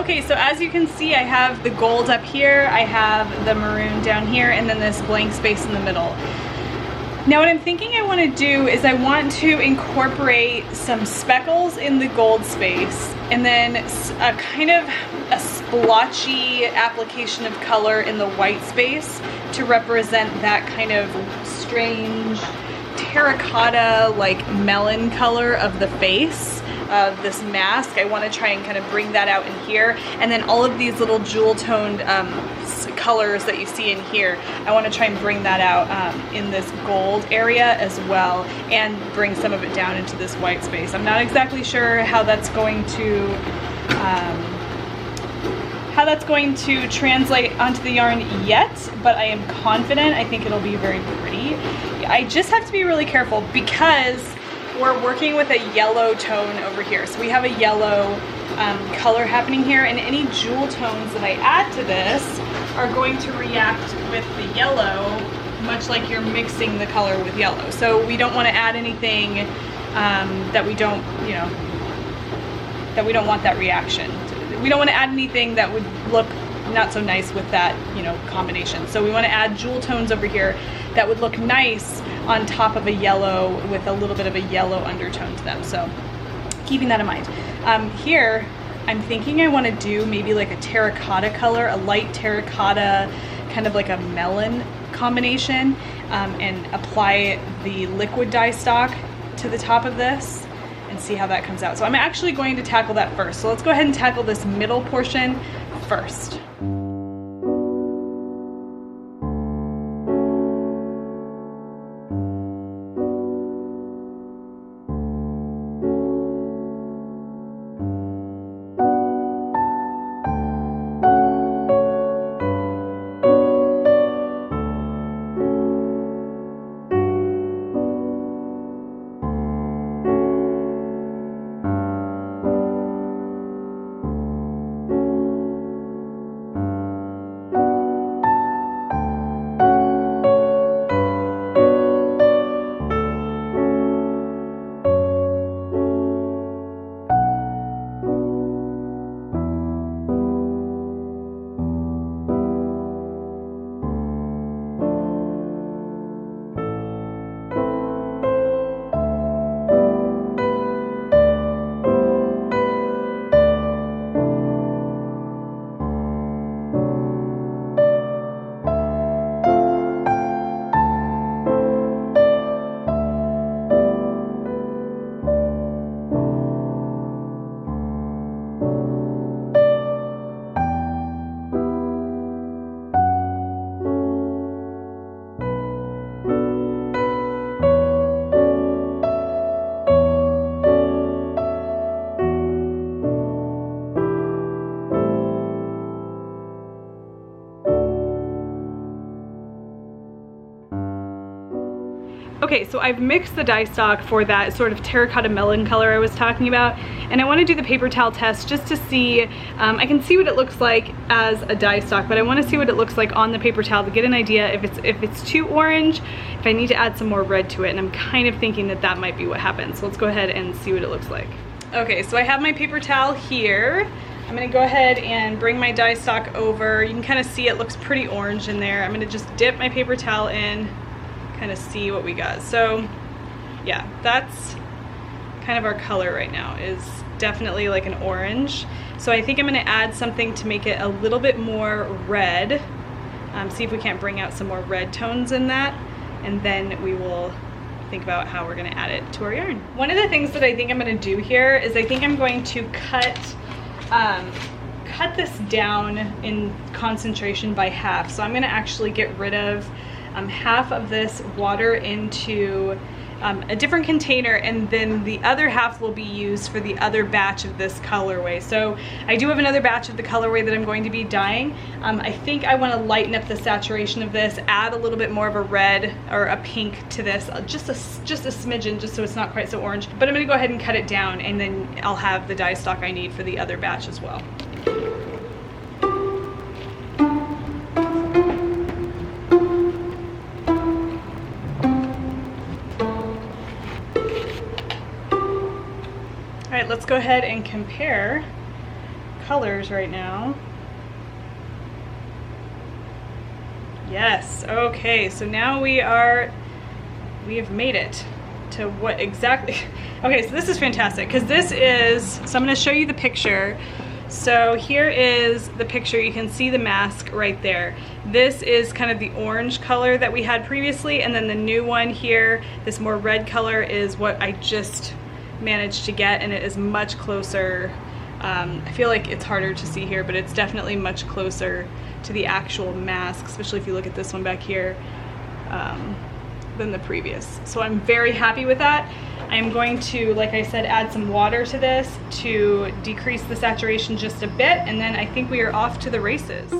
Okay, so as you can see, I have the gold up here, I have the maroon down here, and then this blank space in the middle. Now what I'm thinking I want to do is I want to incorporate some speckles in the gold space, and then a kind of a splotchy application of color in the white space to represent that kind of strange terracotta, like melon color of the face of this mask. I want to try and kind of bring that out in here, and then all of these little jewel toned colors that you see in here, I want to try and bring that out in this gold area as well, and bring some of it down into this white space. I'm not exactly sure how that's going to translate onto the yarn yet, but I am confident. I think it'll be very pretty. I just have to be really careful because we're working with a yellow tone over here. So we have a yellow color happening here, and any jewel tones that I add to this are going to react with the yellow, much like you're mixing the color with yellow. So we don't want to add anything that we don't, that we don't want that reaction. We don't want to add anything that would look not so nice with that, combination. So we want to add jewel tones over here that would look nice on top of a yellow with a little bit of a yellow undertone to them. So keeping that in mind. Here, I'm thinking I want to do maybe like a terracotta color, a light terracotta, kind of like a melon combination, and apply the liquid dye stock to the top of this and see how that comes out. So I'm actually going to tackle that first. So let's go ahead and tackle this middle portion first. Okay, so I've mixed the dye stock for that sort of terracotta melon color I was talking about, and I want to do the paper towel test just to see, I can see what it looks like as a dye stock, but I want to see what it looks like on the paper towel to get an idea if it's too orange, if I need to add some more red to it, and I'm kind of thinking that that might be what happens. So let's go ahead and see what it looks like. Okay, so I have my paper towel here. I'm gonna go ahead and bring my dye stock over. You can kind of see it looks pretty orange in there. I'm gonna just dip my paper towel in, kind of see what we got. So yeah, that's kind of our color right now, is definitely like an orange. So I think I'm gonna add something to make it a little bit more red. See if we can't bring out some more red tones in that, and then we will think about how we're gonna add it to our yarn. One of the things that I think I'm gonna do here is I think I'm going to cut this down in concentration by half. So I'm gonna actually get rid of half of this water into a different container, and then the other half will be used for the other batch of this colorway. So I do have another batch of the colorway that I'm going to be dyeing. I think I want to lighten up the saturation of this, add a little bit more of a red or a pink to this, just a smidgen, just so it's not quite so orange. But I'm going to go ahead and cut it down, and then I'll have the dye stock I need for the other batch as well. All right, let's go ahead and compare colors right now. Yes, okay, so now we have made it to what exactly, okay, so this is fantastic, because this is, so I'm gonna show you the picture. So here is the picture, you can see the mask right there. This is kind of the orange color that we had previously, and then the new one here, this more red color, is what I just managed to get, and it is much closer. I feel like it's harder to see here, but it's definitely much closer to the actual mask, especially if you look at this one back here, than the previous. So I'm very happy with that. I'm going to, like I said, add some water to this to decrease the saturation just a bit, and then I think we are off to the races.